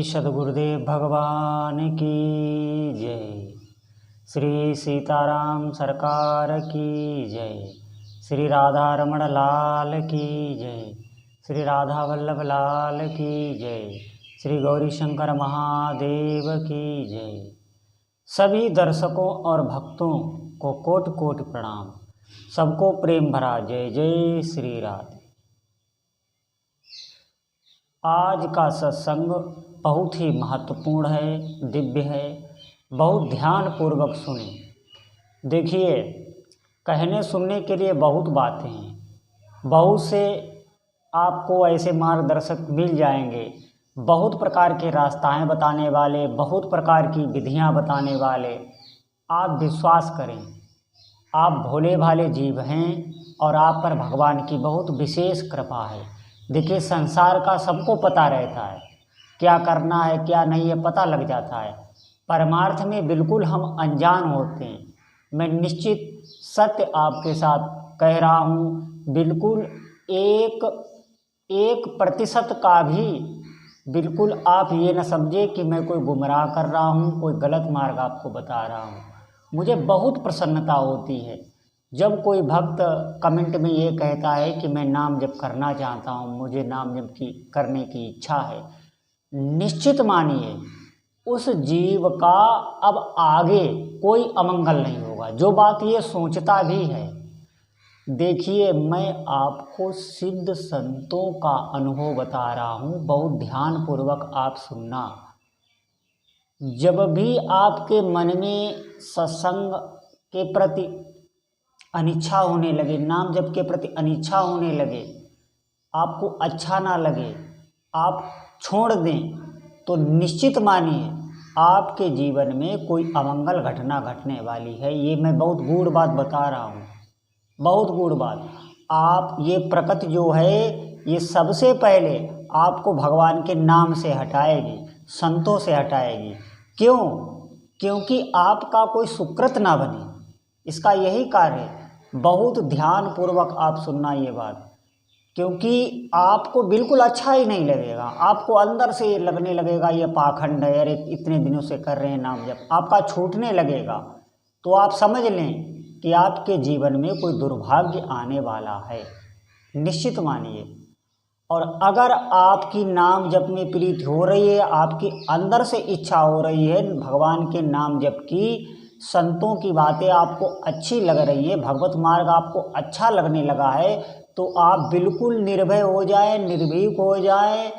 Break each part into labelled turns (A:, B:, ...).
A: सद्गुरुदेव भगवान की जय। श्री सीताराम सरकार की जय। श्री राधा रमण लाल की जय। श्री राधा वल्लभ लाल की जय। श्री गौरी शंकर महादेव की जय। सभी दर्शकों और भक्तों को कोटि कोटि प्रणाम। सबको प्रेम भरा जय जय श्री राधे। आज का सत्संग बहुत ही महत्वपूर्ण है, दिव्य है। बहुत ध्यान पूर्वक सुने। देखिए, कहने सुनने के लिए बहुत बातें हैं। बहुत से आपको ऐसे मार्गदर्शक मिल जाएंगे, बहुत प्रकार के रास्ताएं बताने वाले, बहुत प्रकार की विधियां बताने वाले। आप विश्वास करें, आप भोले भाले जीव हैं और आप पर भगवान की बहुत विशेष कृपा है। देखिए, संसार का सबको पता रहता है, क्या करना है क्या नहीं है पता लग जाता है। परमार्थ में बिल्कुल हम अनजान होते हैं। मैं निश्चित सत्य आपके साथ कह रहा हूँ, बिल्कुल 1% का भी बिल्कुल आप ये न समझे कि मैं कोई गुमराह कर रहा हूँ, कोई गलत मार्ग आपको बता रहा हूँ। मुझे बहुत प्रसन्नता होती है जब कोई भक्त कमेंट में ये कहता है कि मैं नाम जप करना चाहता हूँ, मुझे नाम जप करने की इच्छा है। निश्चित मानिए, उस जीव का अब आगे कोई अमंगल नहीं होगा, जो बात ये सोचता भी है। देखिए, मैं आपको सिद्ध संतों का अनुभव बता रहा हूँ, बहुत ध्यानपूर्वक आप सुनना। जब भी आपके मन में सत्संग के प्रति अनिच्छा होने लगे, नाम जप के प्रति अनिच्छा होने लगे, आपको अच्छा ना लगे, आप छोड़ दें, तो निश्चित मानिए आपके जीवन में कोई अमंगल घटना घटने वाली है। ये मैं बहुत गूढ़ बात बता रहा हूँ, बहुत गूढ़ बात। आप ये प्रकृति जो है, ये सबसे पहले आपको भगवान के नाम से हटाएगी, संतों से हटाएगी। क्यों? क्योंकि आपका कोई सुकृत ना बने, इसका यही कार्य है। बहुत ध्यान पूर्वक आप सुनना ये बात, क्योंकि आपको बिल्कुल अच्छा ही नहीं लगेगा। आपको अंदर से ये लगने लगेगा ये पाखंड है, अरे इतने दिनों से कर रहे हैं नाम जप, आपका छूटने लगेगा। तो आप समझ लें कि आपके जीवन में कोई दुर्भाग्य आने वाला है, निश्चित मानिए। और अगर आपकी नाम जप में प्रीति हो रही है, आपकी अंदर से इच्छा हो रही है भगवान के नाम जप की, संतों की बातें आपको अच्छी लग रही है, भगवत मार्ग आपको अच्छा लगने लगा है, तो आप बिल्कुल निर्भय हो जाए, निर्भीक हो जाए।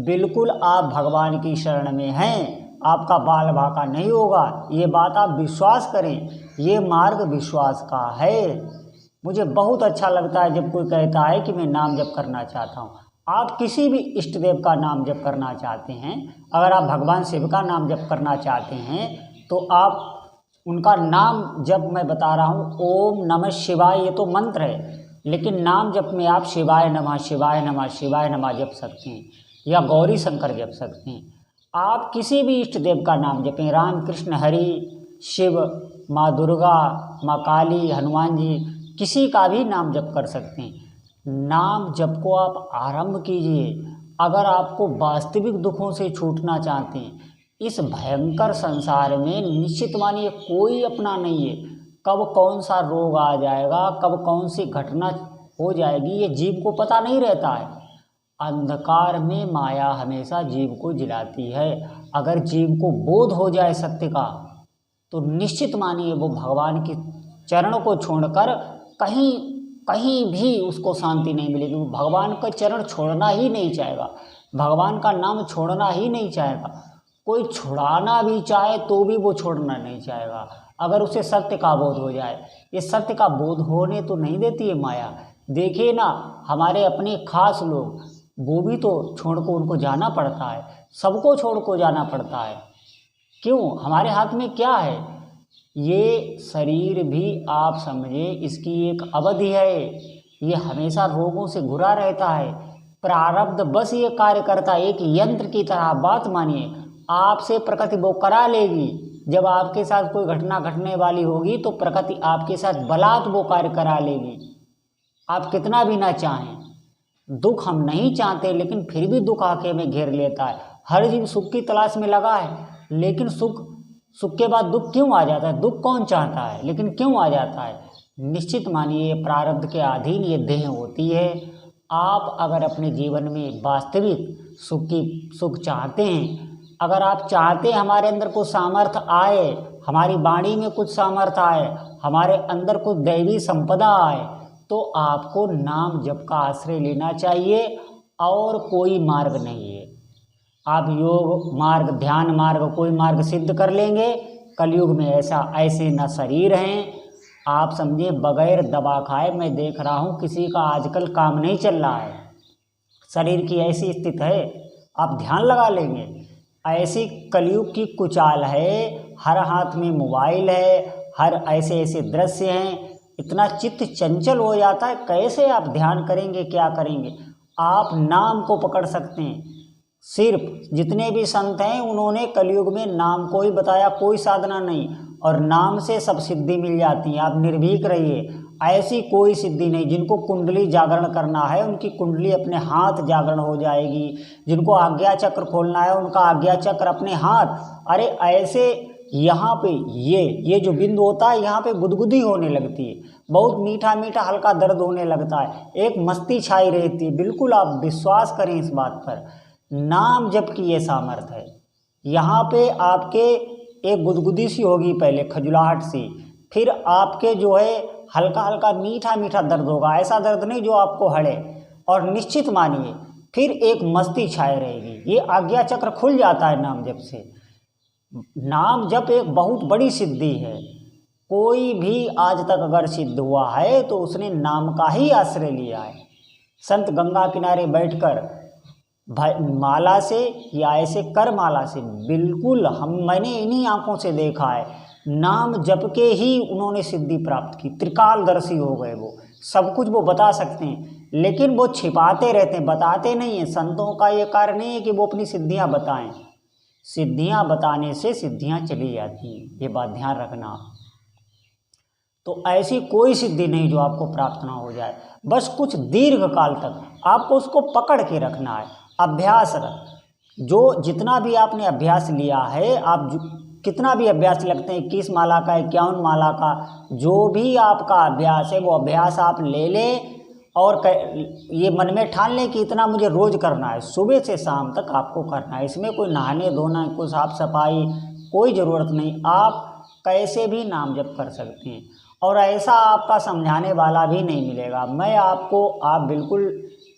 A: बिल्कुल आप भगवान की शरण में हैं, आपका बाल भाका नहीं होगा। ये बात आप विश्वास करें, ये मार्ग विश्वास का है। मुझे बहुत अच्छा लगता है जब कोई कहता है कि मैं नाम जप करना चाहता हूँ। आप किसी भी इष्ट देव का नाम जप करना चाहते हैं, अगर आप भगवान शिव का नाम जप करना चाहते हैं, तो आप उनका नाम जप मैं बता रहा हूँ, ओम नमः शिवाय, ये तो मंत्र है, लेकिन नाम जप में आप शिवाय नमः शिवाय नमः शिवाय नमः जप सकते हैं, या गौरी शंकर जप सकते हैं। आप किसी भी इष्ट देव का नाम जपें, राम कृष्ण हरि शिव, माँ दुर्गा, माँ काली, हनुमान जी, किसी का भी नाम जप कर सकते हैं। नाम जप को आप आरंभ कीजिए। अगर आपको वास्तविक दुखों से छूटना चाहते हैं, इस भयंकर संसार में निश्चित मानिए कोई अपना नहीं है। कब कौन सा रोग आ जाएगा, कब कौन सी घटना हो जाएगी, ये जीव को पता नहीं रहता है। अंधकार में माया हमेशा जीव को जिलाती है। अगर जीव को बोध हो जाए सत्य का, तो निश्चित मानिए वो भगवान के चरण को छोड़कर कहीं भी उसको शांति नहीं मिलेगी। वो भगवान का चरण छोड़ना ही नहीं चाहेगा, भगवान का नाम छोड़ना ही नहीं चाहेगा। कोई छुड़ाना भी चाहे तो भी वो छोड़ना नहीं चाहेगा, अगर उसे सत्य का बोध हो जाए। ये सत्य का बोध होने तो नहीं देती है माया। देखिए ना, हमारे अपने खास लोग, वो भी तो छोड़ को उनको जाना पड़ता है, सबको छोड़ को जाना पड़ता है। क्यों? हमारे हाथ में क्या है? ये शरीर भी आप समझे, इसकी एक अवधि है, ये हमेशा रोगों से घुरा रहता है। प्रारब्ध बस ये कार्य करता है, एक यंत्र की तरह। बात मानिए, आपसे प्रकृति वो करा लेगी। जब आपके साथ कोई घटना घटने वाली होगी तो प्रकृति आपके साथ बलात् वो कार्य करा लेगी, आप कितना भी ना चाहें। दुख हम नहीं चाहते, लेकिन फिर भी दुख आके में घेर लेता है। हर जीव सुख की तलाश में लगा है, लेकिन सुख के बाद दुख क्यों आ जाता है? दुख कौन चाहता है, लेकिन क्यों आ जाता है? निश्चित मानिए प्रारब्ध के अधीन ये देह होती है। आप अगर अपने जीवन में वास्तविक सुख चाहते हैं, अगर आप चाहते हैं हमारे अंदर कुछ सामर्थ्य आए, हमारी वाणी में कुछ सामर्थ्य आए, हमारे अंदर कुछ दैवी संपदा आए, तो आपको नाम जप का आश्रय लेना चाहिए और कोई मार्ग नहीं है। आप योग मार्ग, ध्यान मार्ग, कोई मार्ग सिद्ध कर लेंगे। कलयुग में ऐसे न शरीर हैं, आप समझे बगैर दवा खाए। मैं देख रहा हूँ किसी का आजकल काम नहीं चल रहा है, शरीर की ऐसी स्थिति है। आप ध्यान लगा लेंगे, ऐसी कलयुग की कुचाल है। हर हाथ में मोबाइल है, हर ऐसे दृश्य हैं, इतना चित्त चंचल हो जाता है। कैसे आप ध्यान करेंगे, क्या करेंगे? आप नाम को पकड़ सकते हैं। सिर्फ जितने भी संत हैं उन्होंने कलयुग में नाम को ही बताया, कोई साधना नहीं, और नाम से सब सिद्धि मिल जाती है। आप निर्भीक रहिए, ऐसी कोई सिद्धि नहीं। जिनको कुंडली जागरण करना है उनकी कुंडली अपने हाथ जागरण हो जाएगी, जिनको आज्ञा चक्र खोलना है उनका आज्ञा चक्र अपने हाथ। अरे ऐसे यहाँ पे ये जो बिंदु होता है यहाँ पे गुदगुदी होने लगती है, बहुत मीठा मीठा हल्का दर्द होने लगता है, एक मस्ती छाई रहती है। बिल्कुल आप विश्वास करें इस बात पर, नाम जप की ये सामर्थ्य है। यहाँ पे आपके एक गुदगुदी सी होगी, पहले खजुलाहट सी, फिर आपके जो है हल्का हल्का मीठा मीठा दर्द होगा, ऐसा दर्द नहीं जो आपको हड़े, और निश्चित मानिए फिर एक मस्ती छाए रहेगी। ये आज्ञा चक्र खुल जाता है नाम जप से। नाम जप एक बहुत बड़ी सिद्धि है। कोई भी आज तक अगर सिद्ध हुआ है तो उसने नाम का ही आश्रय लिया है। संत गंगा किनारे बैठकर माला से या ऐसे कर माला से, बिल्कुल मैंने इन्हीं आंखों से देखा है, नाम जप के ही उन्होंने सिद्धि प्राप्त की। त्रिकालदर्शी हो गए वो, सब कुछ वो बता सकते हैं, लेकिन वो छिपाते रहते हैं, बताते नहीं हैं। संतों का ये कार्य नहीं है कि वो अपनी सिद्धियां बताएं, सिद्धियां बताने से सिद्धियां चली जाती हैं, ये बात ध्यान रखना। तो ऐसी कोई सिद्धि नहीं जो आपको प्राप्त ना हो जाए, बस कुछ दीर्घ काल तक आपको उसको पकड़ के रखना है। अभ्यास, जो जितना भी आपने अभ्यास लिया है, आप कितना भी अभ्यास लगते हैं, 21 माला का, 51 माला का, जो भी आपका अभ्यास है वो अभ्यास आप ले लें और ये मन में ठान लें कि इतना मुझे रोज़ करना है, सुबह से शाम तक आपको करना है। इसमें कोई नहाने धोना, कोई साफ सफाई, कोई ज़रूरत नहीं। आप कैसे भी नाम जप कर सकते हैं, और ऐसा आपका समझाने वाला भी नहीं मिलेगा। मैं आपको, आप बिल्कुल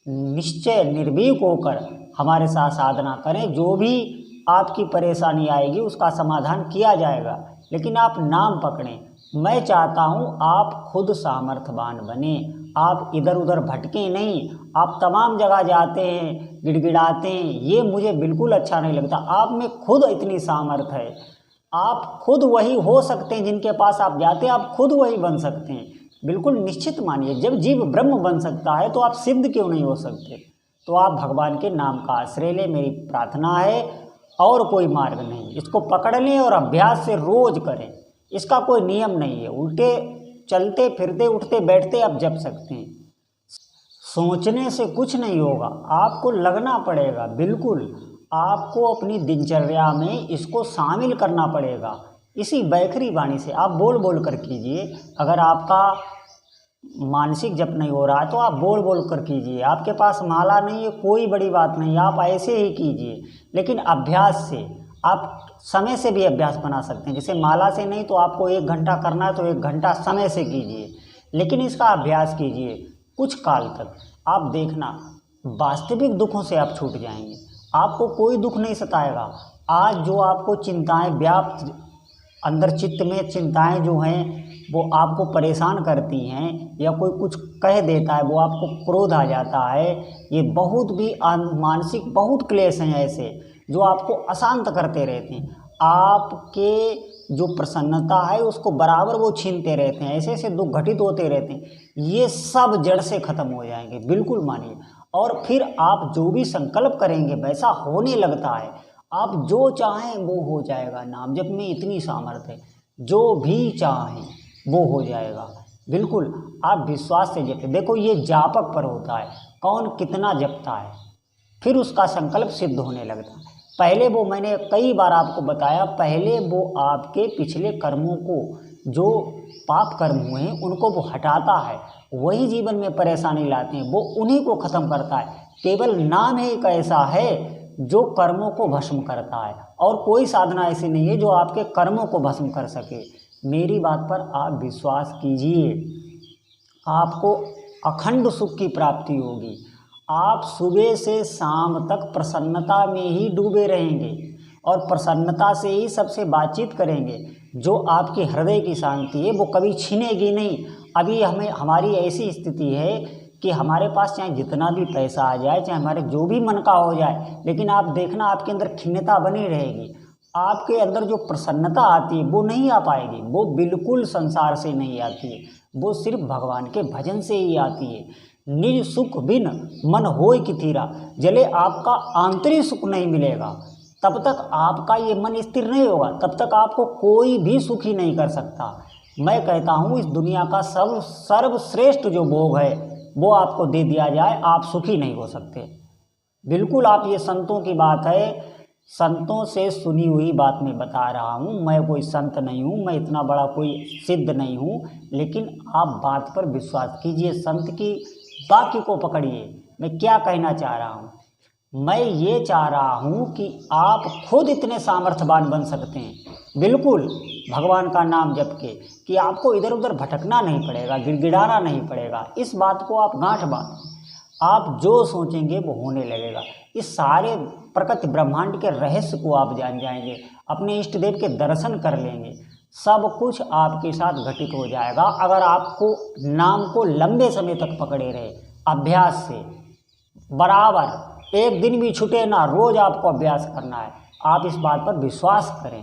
A: निश्चय निर्भीक होकर हमारे साथ साधना करें, जो भी आपकी परेशानी आएगी उसका समाधान किया जाएगा, लेकिन आप नाम पकड़ें। मैं चाहता हूं आप खुद सामर्थ्यवान बने, आप इधर उधर भटके नहीं। आप तमाम जगह जाते हैं, गिड़गिड़ाते हैं, ये मुझे बिल्कुल अच्छा नहीं लगता। आप में खुद इतनी सामर्थ्य है, आप खुद वही हो सकते हैं जिनके पास आप जाते हैं, आप खुद वही बन सकते हैं। बिल्कुल निश्चित मानिए, जब जीव ब्रह्म बन सकता है तो आप सिद्ध क्यों नहीं हो सकते? तो आप भगवान के नाम का आश्रय लें, मेरी प्रार्थना है, और कोई मार्ग नहीं। इसको पकड़ लें और अभ्यास से रोज करें। इसका कोई नियम नहीं है, उल्टे चलते फिरते उठते बैठते आप जप सकते हैं। सोचने से कुछ नहीं होगा, आपको लगना पड़ेगा। बिल्कुल आपको अपनी दिनचर्या में इसको शामिल करना पड़ेगा। इसी बैखरी वाणी से आप बोल बोल कर कीजिए। अगर आपका मानसिक जप नहीं हो रहा है तो आप बोल बोल कर कीजिए। आपके पास माला नहीं है, कोई बड़ी बात नहीं, आप ऐसे ही कीजिए, लेकिन अभ्यास से। आप समय से भी अभ्यास बना सकते हैं, जैसे माला से नहीं तो आपको 1 घंटा करना है तो 1 घंटा समय से कीजिए, लेकिन इसका अभ्यास कीजिए कुछ काल तक। आप देखना वास्तविक दुखों से आप छूट जाएंगे, आपको कोई दुख नहीं सताएगा। आज जो आपको चिंताएं व्याप्त, अंदर चित्त में चिंताएं जो हैं वो आपको परेशान करती हैं, या कोई कुछ कह देता है वो आपको क्रोध आ जाता है, ये बहुत भी मानसिक बहुत क्लेश हैं ऐसे जो आपको अशांत करते रहते हैं। आपके जो प्रसन्नता है उसको बराबर वो छीनते रहते हैं, ऐसे ऐसे दुख घटित होते रहते हैं। ये सब जड़ से ख़त्म हो जाएंगे, बिल्कुल मानिए। और फिर आप जो भी संकल्प करेंगे वैसा होने लगता है, आप जो चाहें वो हो जाएगा। नाम जप में इतनी सामर्थ्य है, जो भी चाहें वो हो जाएगा। बिल्कुल आप विश्वास से जपें। देखो ये जापक पर होता है, कौन कितना जपता है, फिर उसका संकल्प सिद्ध होने लगता है। पहले वो मैंने कई बार आपको बताया, पहले वो आपके पिछले कर्मों को, जो पाप कर्म हुए हैं उनको वो हटाता है, वही जीवन में परेशानी लाते हैं, वो उन्हीं को ख़त्म करता है। केवल नाम ही एक ऐसा है जो कर्मों को भस्म करता है, और कोई साधना ऐसी नहीं है जो आपके कर्मों को भस्म कर सके। मेरी बात पर आप विश्वास कीजिए, आपको अखंड सुख की प्राप्ति होगी। आप सुबह से शाम तक प्रसन्नता में ही डूबे रहेंगे और प्रसन्नता से ही सबसे बातचीत करेंगे। जो आपके हृदय की शांति है वो कभी छिनेगी नहीं। अभी हमारी ऐसी स्थिति है कि हमारे पास चाहे जितना भी पैसा आ जाए, चाहे हमारे जो भी मन का हो जाए, लेकिन आप देखना आपके अंदर खिन्नता बनी रहेगी। आपके अंदर जो प्रसन्नता आती है वो नहीं आ पाएगी, वो बिल्कुल संसार से नहीं आती है, वो सिर्फ भगवान के भजन से ही आती है। निज सुख बिन मन होय किथीरा, जले आपका आंतरिक सुख नहीं मिलेगा तब तक आपका ये मन स्थिर नहीं होगा, तब तक आपको कोई भी सुखी नहीं कर सकता। मैं कहता हूँ इस दुनिया का सर्वश्रेष्ठ जो भोग है वो आपको दे दिया जाए, आप सुखी नहीं हो सकते। बिल्कुल आप, ये संतों की बात है, संतों से सुनी हुई बात मैं बता रहा हूँ। मैं कोई संत नहीं हूँ, मैं इतना बड़ा कोई सिद्ध नहीं हूँ, लेकिन आप बात पर विश्वास कीजिए, संत की वाक्य को पकड़िए। मैं क्या कहना चाह रहा हूँ, मैं ये चाह रहा हूँ कि आप खुद इतने सामर्थ्यवान बन सकते हैं, बिल्कुल भगवान का नाम जप के, कि आपको इधर उधर भटकना नहीं पड़ेगा, गिड़गिड़ाना नहीं पड़ेगा। इस बात को आप गांठ बांध, आप जो सोचेंगे वो होने लगेगा। इस सारे प्रकृति ब्रह्मांड के रहस्य को आप जान जाएंगे, अपने इष्ट देव के दर्शन कर लेंगे, सब कुछ आपके साथ घटित हो जाएगा। अगर आपको नाम को लंबे समय तक पकड़े रहे, अभ्यास से बराबर, एक दिन भी छूटे ना, रोज आपको अभ्यास करना है। आप इस बात पर विश्वास करें।